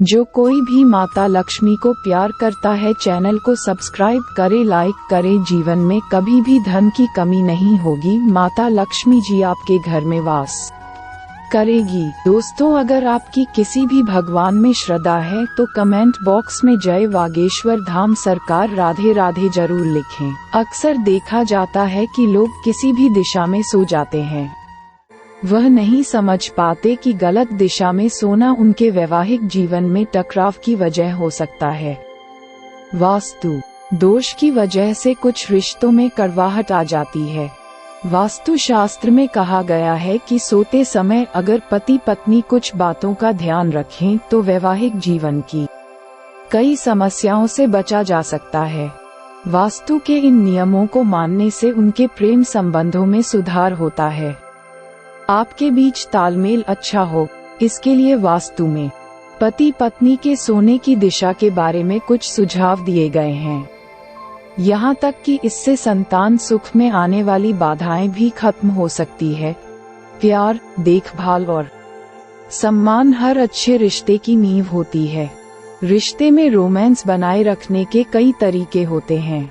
जो कोई भी माता लक्ष्मी को प्यार करता है, चैनल को सब्सक्राइब करे, लाइक करे। जीवन में कभी भी धन की कमी नहीं होगी। माता लक्ष्मी जी आपके घर में वास करेगी। दोस्तों, अगर आपकी किसी भी भगवान में श्रद्धा है तो कमेंट बॉक्स में जय वागेश्वर धाम सरकार राधे राधे जरूर लिखें। अक्सर देखा जाता है कि लोग किसी भी दिशा में सो जाते हैं। वह नहीं समझ पाते कि गलत दिशा में सोना उनके वैवाहिक जीवन में टकराव की वजह हो सकता है। वास्तु दोष की वजह से कुछ रिश्तों में कड़वाहट आ जाती है। वास्तु शास्त्र में कहा गया है कि सोते समय अगर पति पत्नी कुछ बातों का ध्यान रखें तो वैवाहिक जीवन की कई समस्याओं से बचा जा सकता है। वास्तु के इन नियमों को मानने से उनके प्रेम संबंधों में सुधार होता है। आपके बीच तालमेल अच्छा हो, इसके लिए वास्तु में पति पत्नी के सोने की दिशा के बारे में कुछ सुझाव दिए गए हैं। यहाँ तक कि इससे संतान सुख में आने वाली बाधाएं भी खत्म हो सकती है। प्यार, देखभाल और सम्मान हर अच्छे रिश्ते की नींव होती है। रिश्ते में रोमांस बनाए रखने के कई तरीके होते हैं।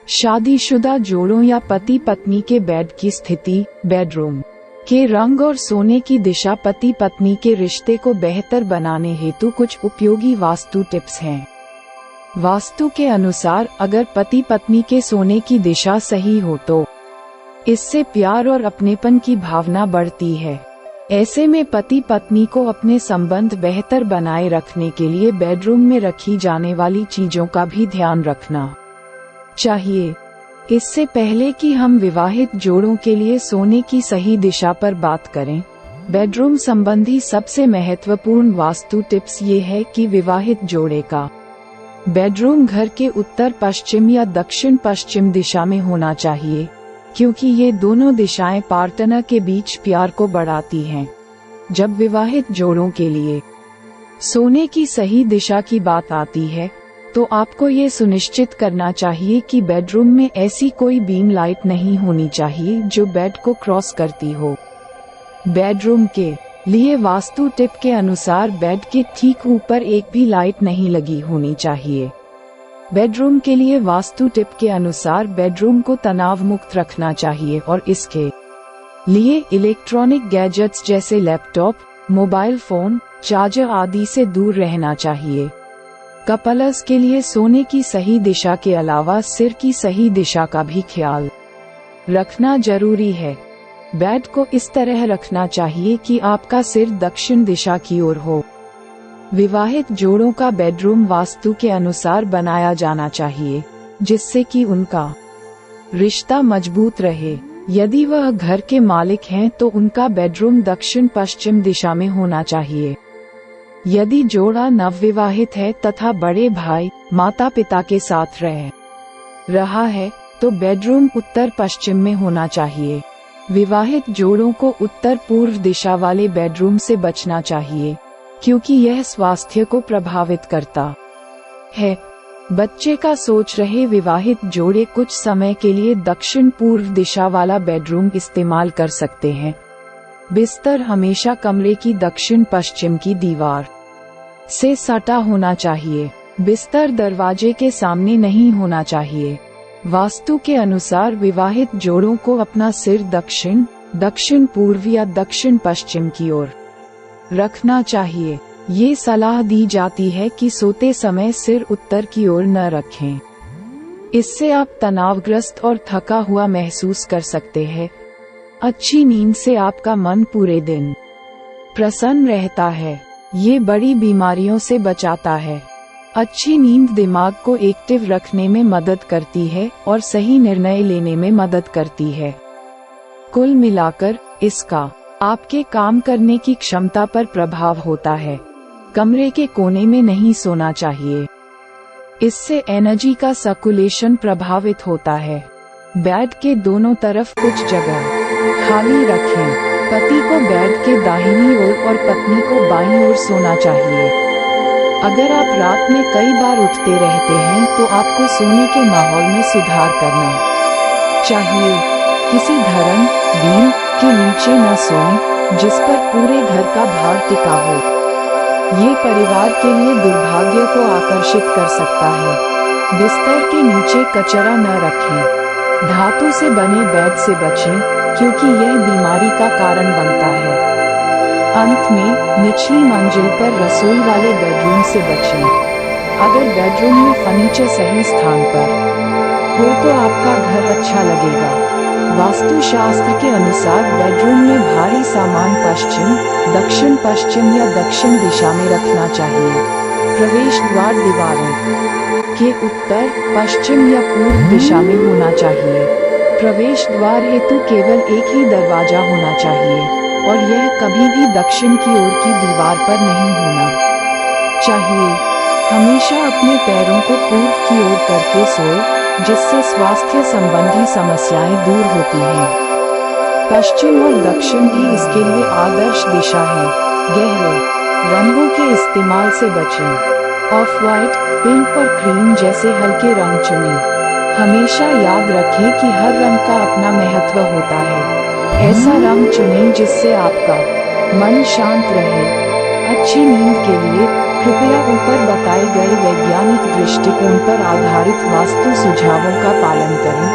शादीशुदा जोड़ों या पति पत्नी के बेड की स्थिति, बेडरूम के रंग और सोने की दिशा पति पत्नी के रिश्ते को बेहतर बनाने हेतु कुछ उपयोगी वास्तु टिप्स हैं। वास्तु के अनुसार अगर पति पत्नी के सोने की दिशा सही हो तो इससे प्यार और अपनेपन की भावना बढ़ती है। ऐसे में पति पत्नी को अपने संबंध बेहतर बनाए रखने के लिए बेडरूम में रखी जाने वाली चीजों का भी ध्यान रखना चाहिए। इससे पहले कि हम विवाहित जोड़ों के लिए सोने की सही दिशा पर बात करें, बेडरूम संबंधी सबसे महत्वपूर्ण वास्तु टिप्स ये है कि विवाहित जोड़े का बेडरूम घर के उत्तर पश्चिम या दक्षिण पश्चिम दिशा में होना चाहिए, क्योंकि ये दोनों दिशाएं पार्टनर के बीच प्यार को बढ़ाती हैं। जब विवाहित जोड़ों के लिए सोने की सही दिशा की बात आती है तो आपको ये सुनिश्चित करना चाहिए कि बेडरूम में ऐसी कोई बीम लाइट नहीं होनी चाहिए जो बेड को क्रॉस करती हो। बेडरूम के लिए वास्तु टिप के अनुसार बेड के ठीक ऊपर एक भी लाइट नहीं लगी होनी चाहिए। बेडरूम के लिए वास्तु टिप के अनुसार बेडरूम को तनाव मुक्त रखना चाहिए और इसके लिए इलेक्ट्रॉनिक गैजेट्स जैसे लैपटॉप, मोबाइल फोन, चार्जर आदि से दूर रहना चाहिए। कपल्स के लिए सोने की सही दिशा के अलावा सिर की सही दिशा का भी ख्याल रखना जरूरी है। बेड को इस तरह रखना चाहिए कि आपका सिर दक्षिण दिशा की ओर हो। विवाहित जोड़ों का बेडरूम वास्तु के अनुसार बनाया जाना चाहिए, जिससे कि उनका रिश्ता मजबूत रहे। यदि वह घर के मालिक हैं तो उनका बेडरूम दक्षिण पश्चिम दिशा में होना चाहिए। यदि जोड़ा नवविवाहित है तथा बड़े भाई माता पिता के साथ रह रहा है तो बेडरूम उत्तर पश्चिम में होना चाहिए। विवाहित जोड़ों को उत्तर पूर्व दिशा वाले बेडरूम से बचना चाहिए, क्योंकि यह स्वास्थ्य को प्रभावित करता है। बच्चे का सोच रहे विवाहित जोड़े कुछ समय के लिए दक्षिण पूर्व दिशा वाला बेडरूम इस्तेमाल कर सकते हैं। बिस्तर हमेशा कमरे की दक्षिण पश्चिम की दीवार से सटा होना चाहिए। बिस्तर दरवाजे के सामने नहीं होना चाहिए। वास्तु के अनुसार विवाहित जोड़ों को अपना सिर दक्षिण, दक्षिण पूर्व या दक्षिण पश्चिम की ओर रखना चाहिए। ये सलाह दी जाती है कि सोते समय सिर उत्तर की ओर न रखें। इससे आप तनावग्रस्त और थका हुआ महसूस कर सकते हैं। अच्छी नींद से आपका मन पूरे दिन प्रसन्न रहता है। ये बड़ी बीमारियों से बचाता है। अच्छी नींद दिमाग को एक्टिव रखने में मदद करती है और सही निर्णय लेने में मदद करती है। कुल मिलाकर इसका आपके काम करने की क्षमता पर प्रभाव होता है। कमरे के कोने में नहीं सोना चाहिए। इससे एनर्जी का सर्कुलेशन प्रभावित होता है। बेड के दोनों तरफ कुछ जगह खाली रखें। पति को बेड के दाहिनी ओर और पत्नी को बाईं ओर सोना चाहिए। अगर आप रात में कई बार उठते रहते हैं तो आपको सोने के माहौल में सुधार करना चाहिए। किसी धरम बीम के नीचे न सोएं, जिस पर पूरे घर का भार टिका हो। ये परिवार के लिए दुर्भाग्य को आकर्षित कर सकता है। बिस्तर के नीचे कचरा न रखें। धातु से बने बैग से बचें, क्योंकि यह बीमारी का कारण बनता है। अंत में, निचली मंजिल पर रसोई वाले बेडरूम से बचें। अगर बेडरूम में फर्नीचर सही स्थान पर हो तो आपका घर अच्छा लगेगा। वास्तुशास्त्र के अनुसार बेडरूम में भारी सामान पश्चिम, दक्षिण पश्चिम या दक्षिण दिशा में रखना चाहिए। प्रवेश द्वार दीवारों के उत्तर, पश्चिम या पूर्व दिशा में होना चाहिए। प्रवेश द्वार हेतु केवल एक ही दरवाजा होना चाहिए और यह कभी भी दक्षिण की ओर की दीवार पर नहीं होना चाहिए। हमेशा अपने पैरों को पूर्व की ओर करके सोएं, जिससे स्वास्थ्य संबंधी समस्याएं दूर होती हैं। पश्चिम और दक्षिण भी इसके लिए आदर्श दिशा है। गहरे रंगों के इस्तेमाल से बचें। ऑफ वाइट, पिंक और क्रीम जैसे हल्के रंग चुनें। हमेशा याद रखें कि हर रंग का अपना महत्व होता है। ऐसा रंग चुनें जिससे आपका मन शांत रहे। अच्छी नींद के लिए कृपया ऊपर बताए गए वैज्ञानिक दृष्टिकोण पर आधारित वास्तु सुझावों का पालन करें,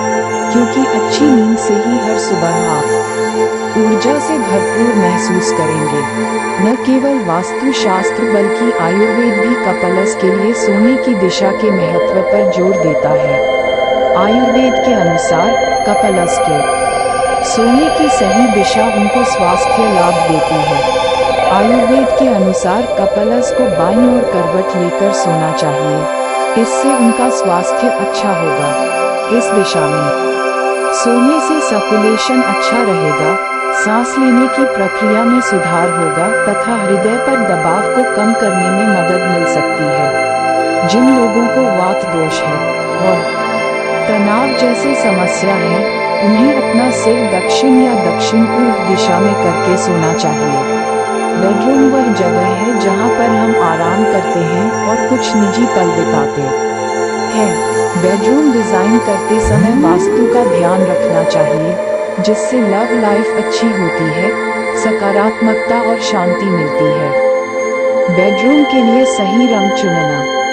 क्योंकि अच्छी नींद से ही हर सुबह आप ऊर्जा से भरपूर महसूस करेंगे। न केवल वास्तुशास्त्र बल्कि आयुर्वेद भी कपलस के लिए सोने की दिशा के महत्व पर जोर देता है। आयुर्वेद के अनुसार कपलस के सोने की सही दिशा उनको स्वास्थ्य लाभ देती है। आयुर्वेद के अनुसार कपलस को बाईं ओर करवट लेकर सोना चाहिए। इससे उनका स्वास्थ्य अच्छा होगा। इस दिशा में सोने से सर्कुलेशन अच्छा रहेगा, सांस लेने की प्रक्रिया में सुधार होगा तथा हृदय पर दबाव को कम करने में मदद मिल सकती है। जिन लोगों को वात दोष है और तनाव जैसी समस्या है, उन्हें अपना सिर दक्षिण या दक्षिण पूर्व दिशा में करके सोना चाहिए। बेडरूम वह जगह है जहां पर हम आराम करते हैं और कुछ निजी पल बिताते हैं। बेडरूम डिजाइन करते समय वास्तु का ध्यान रखना चाहिए, जिससे लव लाइफ अच्छी होती है, सकारात्मकता और शांति मिलती है। बेडरूम के लिए सही रंग चुनना।